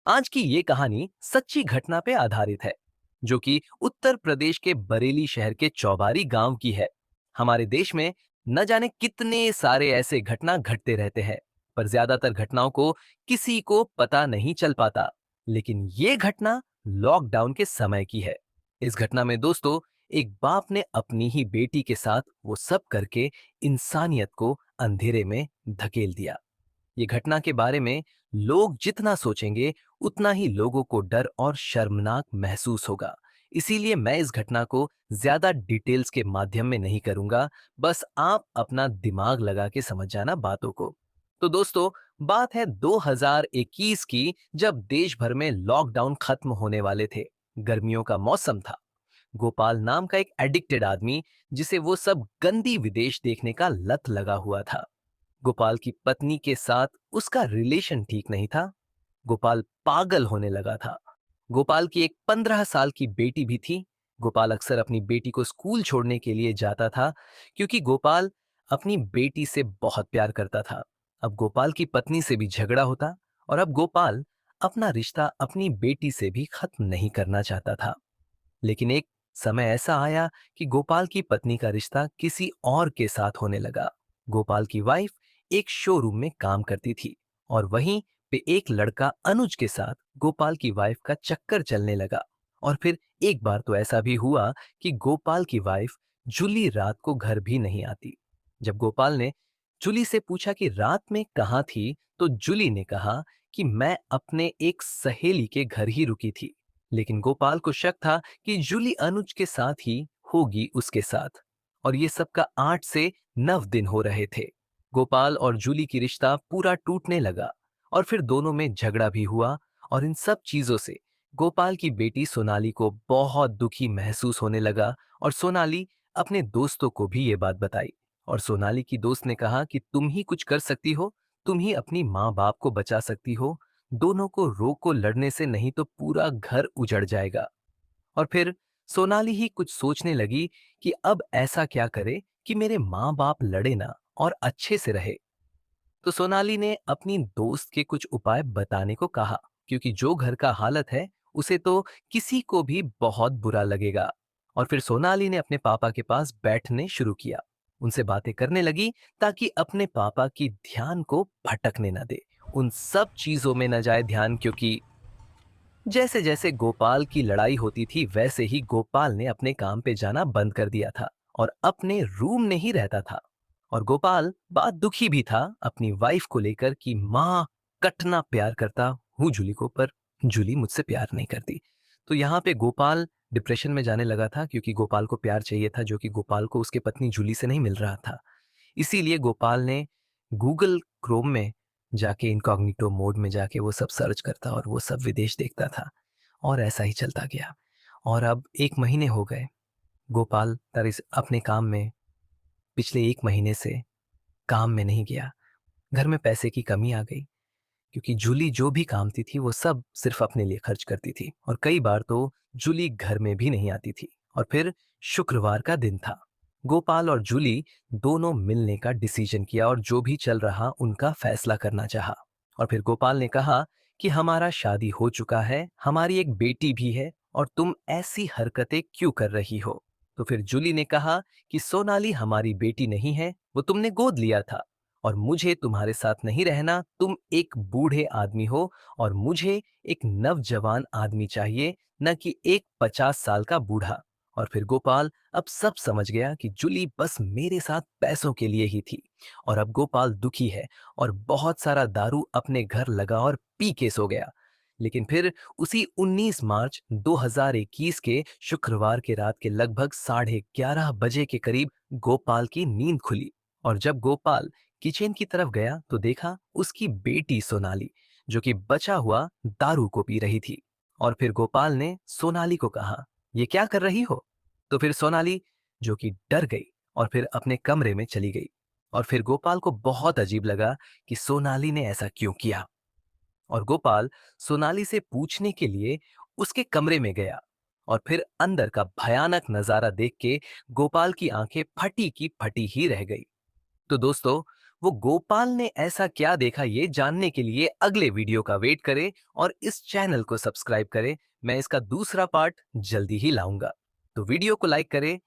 आज की ये कहानी सच्ची घटना पे आधारित है, जो कि उत्तर प्रदेश के बरेली शहर के चौबारी गांव की है। हमारे देश में न जाने कितने सारे ऐसे घटना घटते रहते हैं, पर ज्यादातर घटनाओं को किसी को पता नहीं चल पाता। लेकिन ये घटना लॉकडाउन के समय की है। इस घटना में दोस्तों, एक बाप ने अपनी ही बेटी के साथ वो सब करके इंसानियत को अंधेरे में धकेल दिया। ये घटना के बारे में लोग जितना सोचेंगे, उतना ही लोगों को डर और शर्मनाक महसूस होगा। इसीलिए मैं इस घटना को ज्यादा डिटेल्स के माध्यम में नहीं करूंगा। बस आप अपना दिमाग लगा के समझ जाना बातों को। तो दोस्तों, बात है 2021 की, जब देश भर में लॉकडाउन खत्म होने वाले थे। गर्मियों का मौसम था। गोपाल नाम का एक एडिक्टेड आदमी, जिसे वो सब गंदी विदेश देखने का लत लगा हुआ था। गोपाल की पत्नी के साथ उसका रिलेशन ठीक नहीं था। गोपाल पागल होने लगा था। गोपाल की एक 15 साल की बेटी भी थी। गोपाल अक्सर अपनी बेटी को स्कूल छोड़ने के लिए जाता था, क्योंकि गोपाल अपनी बेटी से बहुत प्यार करता था। अब गोपाल की पत्नी से भी झगड़ा होता, और अब गोपाल अपना रिश्ता अपनी बेटी से भी खत्म नहीं करना चाहता था। लेकिन एक समय ऐसा आया कि गोपाल की पत्नी का रिश्ता किसी और के साथ होने लगा। गोपाल की वाइफ एक शोरूम में काम करती थी, और वहीं पे एक लड़का अनुज के साथ गोपाल की वाइफ का चक्कर चलने लगा। और फिर एक बार तो ऐसा भी हुआ कि गोपाल की वाइफ जूली रात को घर भी नहीं आती। जब गोपाल ने जूली से पूछा कि रात में कहाँ थी, तो जूली ने कहा कि मैं अपने एक सहेली के घर ही रुकी थी। लेकिन गोपाल को शक था कि जूली अनुज के साथ ही होगी उसके साथ। और ये सब का 8 से 9 दिन हो रहे थे। गोपाल और जूली की रिश्ता पूरा टूटने लगा, और फिर दोनों में झगड़ा भी हुआ। और इन सब चीजों से गोपाल की बेटी सोनाली को बहुत दुखी महसूस होने लगा। और सोनाली अपने दोस्तों को भी ये बात बताई। और सोनाली की दोस्त ने कहा कि तुम ही कुछ कर सकती हो, तुम ही अपनी माँ बाप को बचा सकती हो। दोनों को रोको लड़ने से, नहीं तो पूरा घर उजड़ जाएगा। और फिर सोनाली ही कुछ सोचने लगी कि अब ऐसा क्या करे कि मेरे माँ बाप लड़े ना और अच्छे से रहे। तो सोनाली ने अपनी दोस्त के कुछ उपाय बताने को कहा, क्योंकि जो घर का हालत है, उसे तो किसी को भी बहुत बुरा लगेगा। और फिर सोनाली ने अपने पापा के पास बैठने शुरू किया। उनसे बातें करने लगी, ताकि अपने पापा की ध्यान को भटकने न दे, उन सब चीजों में न जाए ध्यान। क्योंकि जैसे जैसे गोपाल की लड़ाई होती थी, वैसे ही गोपाल ने अपने काम पे जाना बंद कर दिया था, और अपने रूम में ही रहता था। और गोपाल बात दुखी भी था अपनी वाइफ को लेकर कि माँ, कटना प्यार करता हूँ जूली को, पर जूली मुझसे प्यार नहीं करती। तो यहाँ पे गोपाल डिप्रेशन में जाने लगा था, क्योंकि गोपाल को प्यार चाहिए था, जो कि गोपाल को उसके पत्नी जूली से नहीं मिल रहा था। इसीलिए गोपाल ने गूगल क्रोम में जाके, इनकॉग्निटो मोड में जाके वो सब सर्च करता और वो सब विदेश देखता था। और ऐसा ही चलता गया। और अब 1 महीने हो गए। गोपाल तरिस अपने काम में पिछले 1 महीने से काम में नहीं गया। घर में पैसे की कमी आ गई, क्योंकि जूली जो भी कामती थी वो सब सिर्फ अपने लिए खर्च करती थी। और कई बार तो जूली घर में भी नहीं आती थी। और फिर शुक्रवार का दिन था। गोपाल और जूली दोनों मिलने का डिसीजन किया, और जो भी चल रहा उनका फैसला करना चाहा। और फिर गोपाल ने कहा कि हमारा शादी हो चुका है, हमारी एक बेटी भी है, और तुम ऐसी हरकतें क्यों कर रही हो। तो फिर जूली ने कहा कि सोनाली हमारी बेटी नहीं है, वो तुमने गोद लिया था। और मुझे तुम्हारे साथ नहीं रहना, तुम एक बूढ़े आदमी हो, और मुझे एक नवजवान आदमी चाहिए, न कि एक 50 साल का बूढ़ा। और फिर गोपाल अब सब समझ गया कि जूली बस मेरे साथ पैसों के लिए ही थी। और अब गोपाल दुखी है, और बहुत सारा दारू अपने घर लगा और पी के सो गया। लेकिन फिर उसी 19 मार्च 2021 के शुक्रवार के रात के लगभग 11:30 बजे के करीब गोपाल की नींद खुली। और जब गोपाल किचन की तरफ गया, तो देखा उसकी बेटी सोनाली, जो कि बचा हुआ दारू को पी रही थी। और फिर गोपाल ने सोनाली को कहा, ये क्या कर रही हो। तो फिर सोनाली, जो कि डर गई, और फिर अपने कमरे में चली गई। और फिर गोपाल को बहुत अजीब लगा कि सोनाली ने ऐसा क्यों किया। और गोपाल सोनाली से पूछने के लिए उसके कमरे में गया। और फिर अंदर का भयानक नजारा देख के गोपाल की आंखें फटी की फटी ही रह गई। तो दोस्तों, वो गोपाल ने ऐसा क्या देखा ये जानने के लिए अगले वीडियो का वेट करें और इस चैनल को सब्सक्राइब करें। मैं इसका दूसरा पार्ट जल्दी ही लाऊंगा। तो वीडियो को लाइक करें,